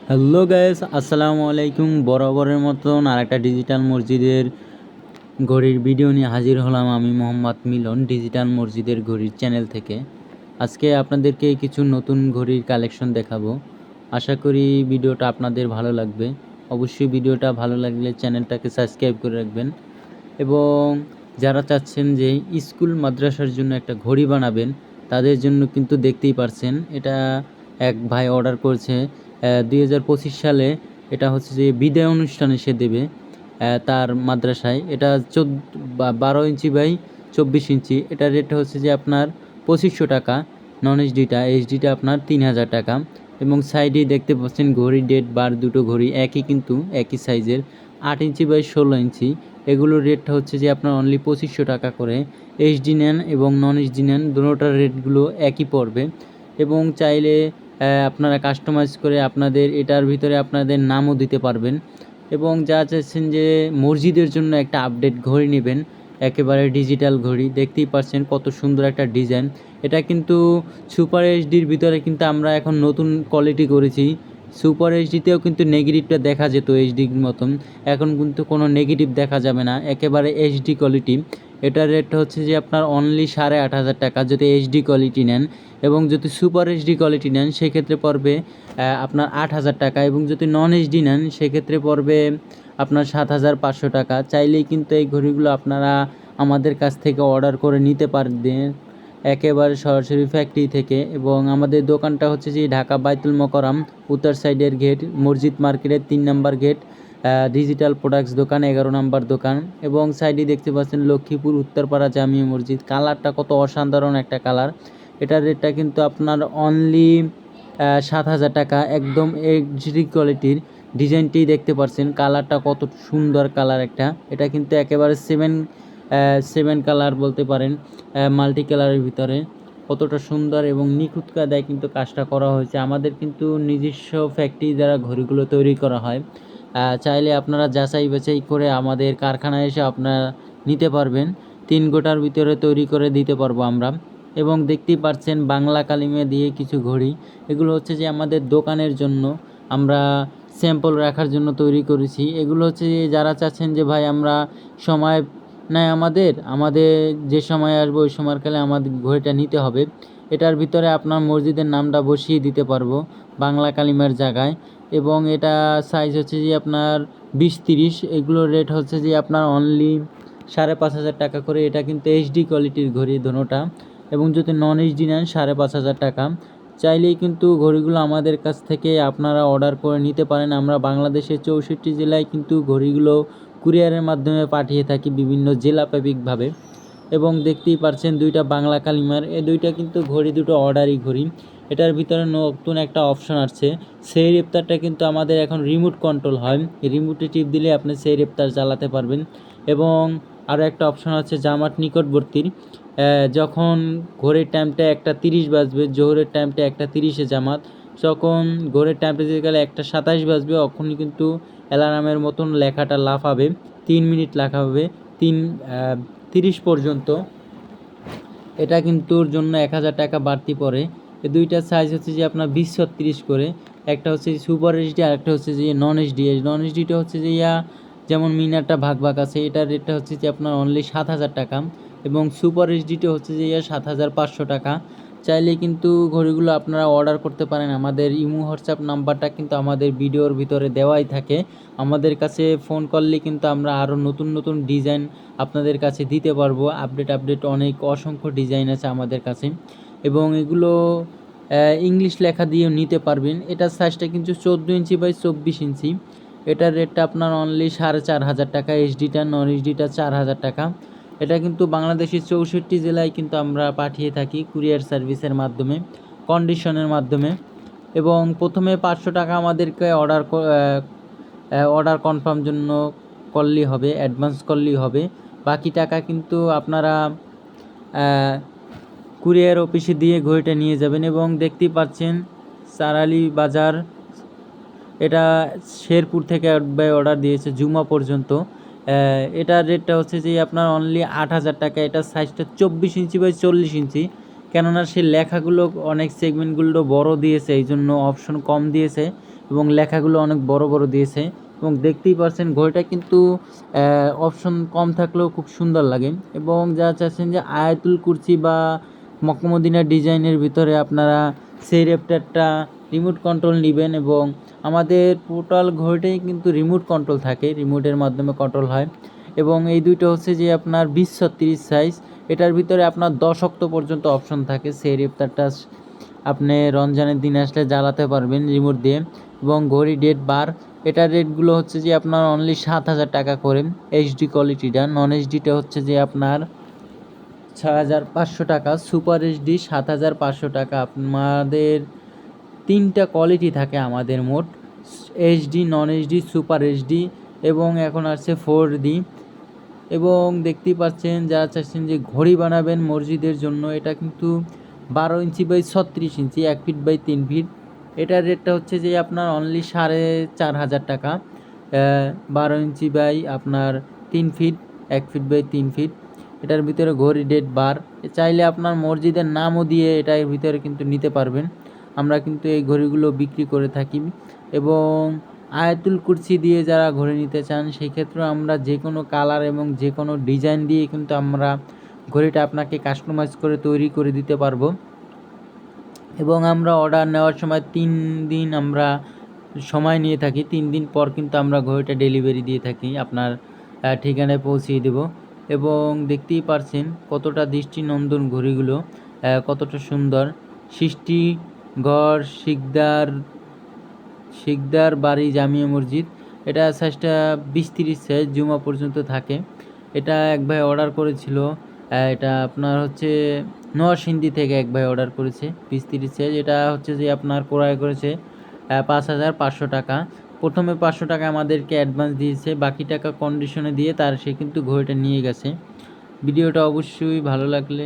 Hello guys, আসসালামু আলাইকুম। বরাবরের মতন আরেকটা ডিজিটাল মসজিদের ঘড়ির ভিডিও নিয়ে হাজির হলাম আমি মোহাম্মদ মিলন, ডিজিটাল মসজিদের ঘড়ির চ্যানেল থেকে। আজকে আপনাদেরকে কিছু নতুন ঘড়ির কালেকশন দেখাবো। আশা করি ভিডিওটা আপনাদের ভালো লাগবে। অবশ্যই ভিডিওটা ভালো লাগলে চ্যানেলটাকে সাবস্ক্রাইব করে রাখবেন। এবং যারা চাচ্ছেন যে স্কুল মাদ্রাসার জন্য একটা ঘড়ি বানাবেন, তাদের জন্য কিন্তু দেখতেই পারছেন এটা এক ভাই অর্ডার করেছে 2025 সালে। এটা হচ্ছে যে বিদায় অনুষ্ঠানে সে দেবে তার মাদ্রাসায়। এটা 12 ইঞ্চি বাই 24 ইঞ্চি। এটার রেট হচ্ছে যে আপনার 2500 টাকা। নন এইচডিটা আপনার 3000 টাকা। এবং সাইডে দেখতে পাচ্ছেন ঘড়ি, ডেট, বার, দুটো ঘড়ি একই, কিন্তু একই সাইজের 8 ইঞ্চি বাই 16 ইঞ্চি। এগুলোর রেটটা হচ্ছে যে আপনার অনলি 2500 টাকা করে। এইচডি নেন এবং নন এইচডি নেন, দুটোটার রেটগুলো একই পড়বে। এবং চাইলে আপনারা কাস্টমাইজ করে আপনাদের এটার ভিতরে আপনাদের নামও দিতে পারবেন। এবং যা চাচ্ছেন যে মসজিদের জন্য একটা আপডেট ঘড়ি নেবেন, একেবারে ডিজিটাল ঘড়ি, দেখতেই পাচ্ছেন কত সুন্দর একটা ডিজাইন। এটা কিন্তু সুপার এইচডির ভিতরে কিন্তু আমরা এখন নতুন কোয়ালিটি করেছি। সুপার এইচডিতেও কিন্তু নেগেটিভটা দেখা যেত এইচডির মতন, এখন কিন্তু কোনো নেগেটিভ দেখা যাবে না, একেবারে এইচডি কোয়ালিটি। এটার রেট হচ্ছে যে আপনার অনলি 8500 টাকা যদি এইচডি কোয়ালিটি নেন। এবং যদি সুপার এইচডি কোয়ালিটি নেন সেক্ষেত্রে পড়বে আপনার 8000 টাকা। এবং যদি নন এইচডি নেন সেক্ষেত্রে পড়বে আপনার 7500 টাকা। চাইলেই কিন্তু এই ঘড়িগুলো আপনারা আমাদের কাছ থেকে অর্ডার করে নিতে পারবেন একেবারে সরাসরি ফ্যাক্টরি থেকে। এবং আমাদের দোকানটা হচ্ছে যে ঢাকা বাইতুল মোকাররম উত্তর সাইডের গেট, মসজিদ মার্কেটের 3 নম্বর গেট, ডিজিটাল প্রোডাক্টস দোকান 11 নম্বর দোকান। এবং সাইডে দেখতে পাচ্ছেন লক্ষ্মীপুর উত্তরপাড়া জামিয়া মসজিদ। কালারটা কত অসাধারণ একটা কালার। এটার রেটটা কিন্তু আপনার অনলি 7000 টাকা, একদম এইচডি কোয়ালিটির। ডিজাইনটি দেখতে পাচ্ছেন, কালারটা কত সুন্দর কালার একটা। এটা কিন্তু একেবারে সেভেন কালার বলতে পারেন, মাল্টি কালারের ভিতরে। কতটা সুন্দর এবং নিখুঁত কায়দায় কিন্তু কাজটা করা হয়েছে। আমাদের কিন্তু নিজস্ব ফ্যাক্টরি দ্বারা ঘড়িগুলো তৈরি করা হয়। চাইলে আপনারা যাচাই বাছাই করে আমাদের কারখানায় এসে আপনারা নিতে পারবেন। 3 গোটার ভিতরে তৈরি করে দিতে পারবো আমরা। এবং দেখতেই পাচ্ছেন বাংলা কালিমে দিয়ে কিছু ঘড়ি, এগুলো হচ্ছে যে আমাদের দোকানের জন্য আমরা স্যাম্পল রাখার জন্য তৈরি করেছি। এগুলো হচ্ছে যে যারা চাচ্ছেন যে ভাই আমরা সময় নেয় আমাদের যে সময় আসবো ওই সময়কালে আমাদের ঘড়িটা নিতে হবে, এটার ভিতরে আপনার মসজিদের নামটা বসিয়ে দিতে পারবো বাংলা কালিমার জায়গায়। এবং এটা সাইজ হচ্ছে যে আপনার 20-30। এগুলোর রেট হচ্ছে যে আপনার অনলি 5500 টাকা করে। এটা কিন্তু এইচডি কোয়ালিটির ঘড়ি দোনোটা। এবং যদি নন এইচডি নেন 5500 টাকা। চাইলেই কিন্তু ঘড়িগুলো আমাদের কাছ থেকে আপনারা অর্ডার করে নিতে পারেন। আমরা বাংলাদেশের 64 জেলায় কিন্তু ঘড়িগুলো কুরিয়ারের মাধ্যমে পাঠিয়ে থাকি বিভিন্ন জেলাভিত্তিকভাবে। এবং দেখতেই পাচ্ছেন দুইটা বাংলা কালিমার, এই দুইটা কিন্তু ঘড়ি দুটো অর্ডারি ঘড়ি। এটার ভিতরে নতুন একটা অপশন আসছে, সেই ইফতারটা কিন্তু আমাদের এখন রিমোট কন্ট্রোল হয়। রিমোটে টিপ দিলে আপনি সেই ইফতার চালাতে পারবেন। এবং আরও একটা অপশন আছে জামাত নিকটবর্তীর, যখন ঘড়ির টাইমটা 1:30 বাজবে, জোহরের টাইমটা 1:30-এ জামাত, যখন ঘড়ির টাইমটা যেতে গেলে 1:27 বাজবে, তখনই কিন্তু অ্যালার্মের মতন লেখাটা লাফাবে। 3 মিনিট লেখা হবে 3:30 পর্যন্ত। এটা কিন্তু ওর জন্য 1000 টাকা বাড়তি পড়ে। এই দুইটার সাইজ হচ্ছে যে আপনার 20-36 করে। একটা হচ্ছে সুপার এইচডি আর একটা হচ্ছে যে নন এইচডি। নন এইচডিটা হচ্ছে যে যেমন মিনারটা ভাগ আছে, এটার রেটটা হচ্ছে যে আপনার অনলি 7000 টাকা। এবং সুপার এইচডিটা হচ্ছে যে 7500 টাকা। চাইলে কিন্তু ঘড়িগুলো আপনারা অর্ডার করতে পারেন। আমাদের ইমো হোয়াটসঅ্যাপ নাম্বারটা কিন্তু আমাদের ভিডিওর ভিতরে দেওয়াই থাকে। আমাদের কাছে ফোন করলে কিন্তু আমরা আরও নতুন নতুন ডিজাইন আপনাদের কাছে দিতে পারবো। আপডেট অনেক অসংখ্য ডিজাইন আছে আমাদের কাছে। এবং এগুলো ইংলিশ লেখা দিয়েও নিতে পারবেন। এটার সাইজটা কিন্তু 14 ইঞ্চি বাই 24 ইঞ্চি। এটার রেটটা আপনার অনলি 4500 টাকা। এইচডিটা, নন এইচডিটা 4000 টাকা। এটা কিন্তু বাংলাদেশের 64 জেলায় কিন্তু আমরা পাঠিয়ে থাকি কুরিয়ার সার্ভিসের মাধ্যমে, কন্ডিশনের মাধ্যমে। এবং প্রথমে 500 টাকা আমাদেরকে অর্ডার কনফার্ম জন্য করলেই হবে, অ্যাডভান্স করলেই হবে। বাকি টাকা কিন্তু আপনারা কুরিয়ার অফিসে দিয়ে ঘড়িটা নিয়ে যাবেন। এবং দেখতেই পাচ্ছেন সারালি বাজার, এটা শেরপুর থেকে ভাই অর্ডার দিয়েছে জুমা পর্যন্ত। এটার রেটটা হচ্ছে যে আপনার অনলি 8000 টাকা। এটার সাইজটা 24 ইঞ্চি বাই 40 ইঞ্চি। কেননা সে লেখাগুলো অনেক সেগমেন্টগুলো বড় দিয়েছে, এই জন্য অপশন কম দিয়েছে। এবং লেখাগুলো অনেক বড় বড় দিয়েছে এবং দেখতেই পাচ্ছেন ঘড়িটা কিন্তু অপশন কম থাকলেও খুব সুন্দর লাগে। এবং যারা চাচ্ছেন যে আয়াতুল কুরসি বা মক্কা-মদিনার ডিজাইনের ভিতরে আপনারা সেই র্যাপটারটা রিমোট কন্ট্রোল নেবেন এবং আমাদের টোটাল ঘড়িটাই কিন্তু রিমোট কন্ট্রোল থাকে, রিমোটের মাধ্যমে কন্ট্রোল হয়। এবং এই দুইটা হচ্ছে যে আপনার 20-36 সাইজ, এটার ভিতরে আপনার 10 অক্টো পর্যন্ত অপশন থাকে। সেই র্যাপটারটা আপনি রমজানের দিন আসলে জ্বালাতে পারবেন রিমোট দিয়ে। এবং ঘড়ি ডেট বার, এটার রেটগুলো হচ্ছে যে আপনার অনলি 7,000 টাকা করে। এইচডি কোয়ালিটিটা, নন এইচডিটা হচ্ছে যে আপনার 6,500 টাকা, সুপার এইচডি 7,500 টাকা। আমাদের 3টা কোয়ালিটি থাকে আমাদের মোট, এইচডি, নন এইচডি, সুপার এইচডি এবং এখন আসছে 4D। এবং দেখতেই পাচ্ছেন যারা চাচ্ছেন যে ঘড়ি বানাবেন মসজিদের জন্য, এটা কিন্তু 12 inch by 36 inch, 1 feet by 3 feet. এটার রেটটা হচ্ছে যে আপনার অনলি 4,500 টাকা। 12 ইঞ্চি বাই আপনার 3 ফিট, 1 ফিট বাই 3 ফিট। এটার ভিতরে ঘড়ি ডেট বার, চাইলে আপনার মসজিদের নামও দিয়ে এটার ভিতরে কিন্তু নিতে পারবেন। আমরা কিন্তু এই ঘড়িগুলো বিক্রি করে থাকি। এবং আয়াতুল কুরসি দিয়ে যারা ঘড়ি নিতে চান সেই ক্ষেত্রে আমরা যে কোনো কালার এবং যে কোনো ডিজাইন দিয়ে কিন্তু আমরা ঘড়িটা আপনাকে কাস্টমাইজ করে তৈরি করে দিতে পারবো। এবং আমরা অর্ডার নেওয়ার সময় 3 দিন আমরা সময় নিয়ে থাকি। 3 দিন পর কিন্তু আমরা ঘড়িটা ডেলিভারি দিয়ে থাকি, আপনার ঠিকানায় পৌঁছিয়ে দেব। এবং দেখতেই পারছেন কতটা দৃষ্টিনন্দন ঘড়িগুলো, কতটা সুন্দর। সৃষ্টিগড় শিকদার বাড়ি জামিয়া মসজিদ, এটা সাইজটা 20-30 সাইজ, জুমা পর্যন্ত থাকে। এটা এক ভাই অর্ডার করেছিল, এটা আপনার হচ্ছে নরসিংদী থেকে এক ভাই অর্ডার করেছে 20-30 সাইজ। এটা হচ্ছে যে আপনার ক্রয় করেছে 5,500 টাকা। প্রথমে 500 টাকা আমাদেরকে অ্যাডভান্স দিয়েছে, বাকি টাকা কন্ডিশনে দিয়ে সে কিন্তু ঘড়িটা নিয়ে গেছে। ভিডিওটা অবশ্যই ভালো লাগলে